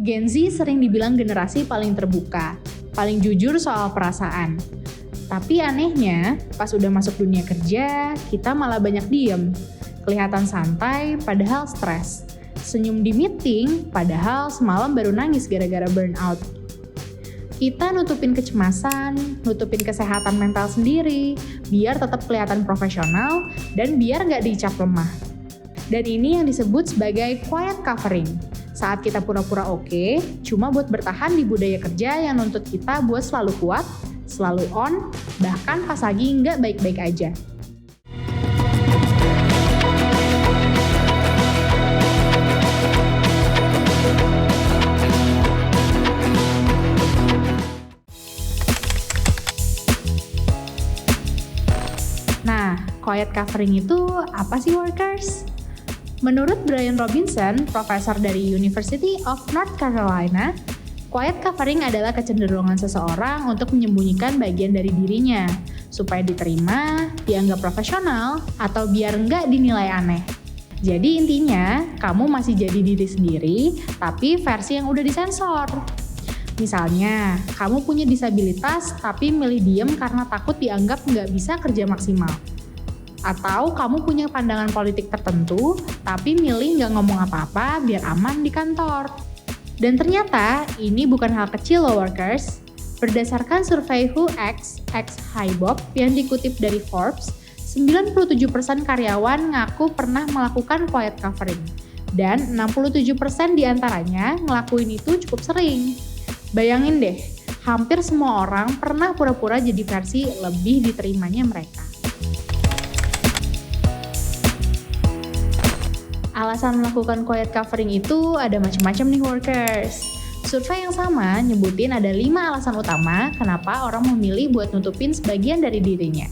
Gen Z sering dibilang generasi paling terbuka, paling jujur soal perasaan. Tapi anehnya, pas udah masuk dunia kerja, kita malah banyak diem. Kelihatan santai, padahal stres. Senyum di meeting, padahal semalam baru nangis gara-gara burnout. Kita nutupin kecemasan, nutupin kesehatan mental sendiri, biar tetap kelihatan profesional, dan biar nggak dicap lemah. Dan ini yang disebut sebagai quiet covering. Saat kita pura-pura oke, cuma buat bertahan di budaya kerja yang nuntut kita buat selalu kuat, selalu on, bahkan pas lagi nggak baik-baik aja. Nah, quiet covering itu apa sih workers? Menurut Brian Robinson, profesor dari University of North Carolina, quiet covering adalah kecenderungan seseorang untuk menyembunyikan bagian dari dirinya, supaya diterima, dianggap profesional, atau biar nggak dinilai aneh. Jadi intinya, kamu masih jadi diri sendiri, tapi versi yang udah disensor. Misalnya, kamu punya disabilitas tapi milih diem karena takut dianggap nggak bisa kerja maksimal. Atau kamu punya pandangan politik tertentu, tapi milih nggak ngomong apa-apa biar aman di kantor. Dan ternyata, ini bukan hal kecil loh workers. Berdasarkan survei Who X HiBob yang dikutip dari Forbes, 97% karyawan ngaku pernah melakukan quiet covering. Dan 67% diantaranya ngelakuin itu cukup sering. Bayangin deh, hampir semua orang pernah pura-pura jadi versi lebih diterimanya mereka. Alasan melakukan quiet covering itu ada macam-macam nih workers. Survei yang sama nyebutin ada 5 alasan utama kenapa orang memilih buat nutupin sebagian dari dirinya.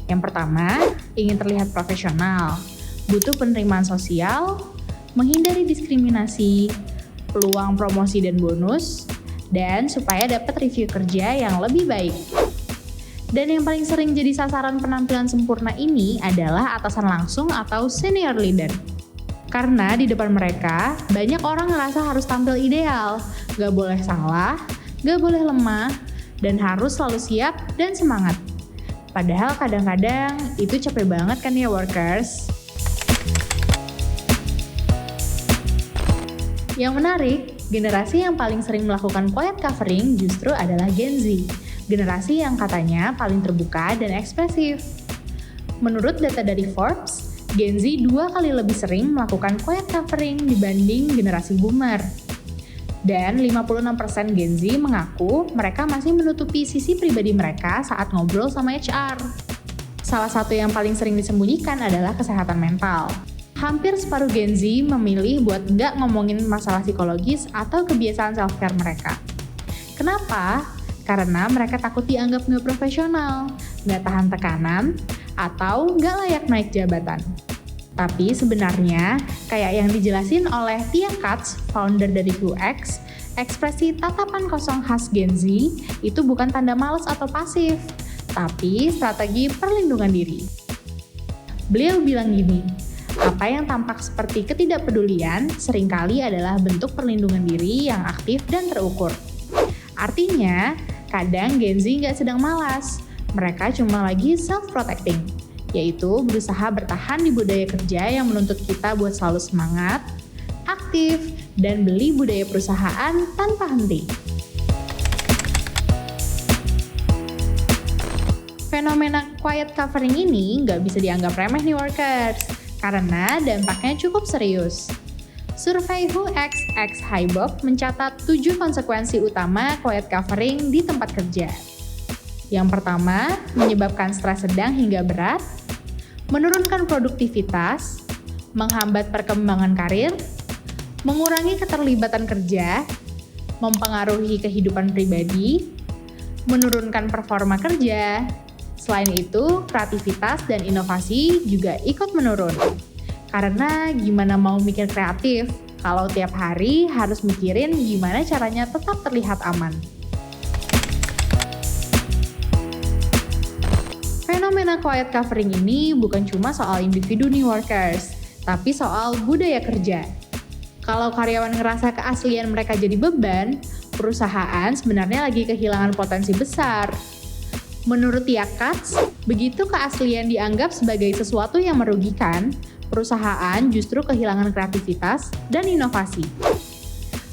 Yang pertama, ingin terlihat profesional, butuh penerimaan sosial, menghindari diskriminasi, peluang promosi dan bonus, dan supaya dapat review kerja yang lebih baik. Dan yang paling sering jadi sasaran penampilan sempurna ini adalah atasan langsung atau senior leader. Karena di depan mereka, banyak orang ngerasa harus tampil ideal, gak boleh salah, gak boleh lemah, dan harus selalu siap dan semangat. Padahal kadang-kadang itu capek banget kan ya workers? Yang menarik, generasi yang paling sering melakukan quiet covering justru adalah Gen Z. Generasi yang katanya paling terbuka dan ekspresif. Menurut data dari Forbes, Gen Z 2 kali lebih sering melakukan quiet covering dibanding generasi boomer. Dan 56% Gen Z mengaku mereka masih menutupi sisi pribadi mereka saat ngobrol sama HR. Salah satu yang paling sering disembunyikan adalah kesehatan mental. Hampir separuh Gen Z memilih buat nggak ngomongin masalah psikologis atau kebiasaan self-care mereka. Kenapa? Karena mereka takut dianggap nggak profesional, nggak tahan tekanan, atau nggak layak naik jabatan. Tapi sebenarnya, kayak yang dijelasin oleh Tia Katz, founder dari Who X, ekspresi tatapan kosong khas Gen Z itu bukan tanda malas atau pasif, tapi strategi perlindungan diri. Beliau bilang gini, apa yang tampak seperti ketidakpedulian seringkali adalah bentuk perlindungan diri yang aktif dan terukur. Artinya, kadang Gen Z nggak sedang malas, mereka cuma lagi self-protecting, yaitu berusaha bertahan di budaya kerja yang menuntut kita buat selalu semangat, aktif, dan beli budaya perusahaan tanpa henti. Fenomena quiet covering ini nggak bisa dianggap remeh nih workers, karena dampaknya cukup serius. Survei Who X HiBob mencatat 7 konsekuensi utama quiet covering di tempat kerja. Yang pertama, menyebabkan stres sedang hingga berat, menurunkan produktivitas, menghambat perkembangan karir, mengurangi keterlibatan kerja, mempengaruhi kehidupan pribadi, menurunkan performa kerja. Selain itu, kreativitas dan inovasi juga ikut menurun. Karena gimana mau mikir kreatif kalau tiap hari harus mikirin gimana caranya tetap terlihat aman. Fenomena quiet covering ini bukan cuma soal individu nih workers, tapi soal budaya kerja. Kalau karyawan ngerasa keaslian mereka jadi beban, perusahaan sebenarnya lagi kehilangan potensi besar. Menurut Tia Katz, begitu keaslian dianggap sebagai sesuatu yang merugikan, perusahaan justru kehilangan kreativitas dan inovasi.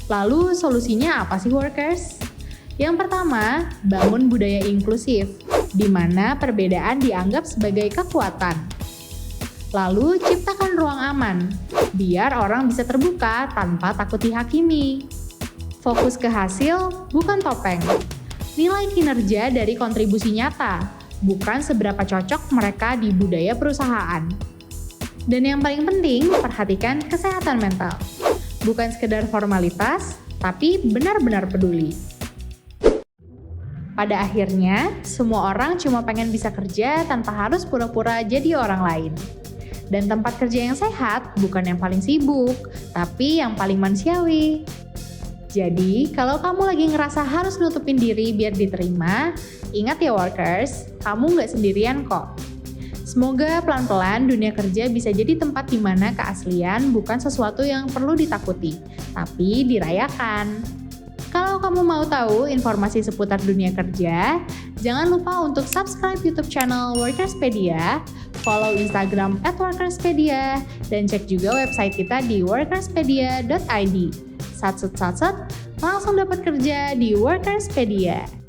Lalu solusinya apa sih workers? Yang pertama, bangun budaya inklusif, di mana perbedaan dianggap sebagai kekuatan. Lalu ciptakan ruang aman, biar orang bisa terbuka tanpa takut dihakimi. Fokus ke hasil, bukan topeng. Nilai kinerja dari kontribusi nyata, bukan seberapa cocok mereka di budaya perusahaan. Dan yang paling penting, perhatikan kesehatan mental. Bukan sekedar formalitas, tapi benar-benar peduli. Pada akhirnya, semua orang cuma pengen bisa kerja tanpa harus pura-pura jadi orang lain. Dan tempat kerja yang sehat bukan yang paling sibuk, tapi yang paling manusiawi. Jadi, kalau kamu lagi ngerasa harus nutupin diri biar diterima, ingat ya workers, kamu nggak sendirian kok. Semoga pelan-pelan dunia kerja bisa jadi tempat di mana keaslian bukan sesuatu yang perlu ditakuti, tapi dirayakan. Kalau kamu mau tahu informasi seputar dunia kerja, jangan lupa untuk subscribe YouTube channel Workerspedia, follow Instagram @workerspedia, dan cek juga website kita di workerspedia.id. Sat-sat, langsung dapat kerja di Workerspedia.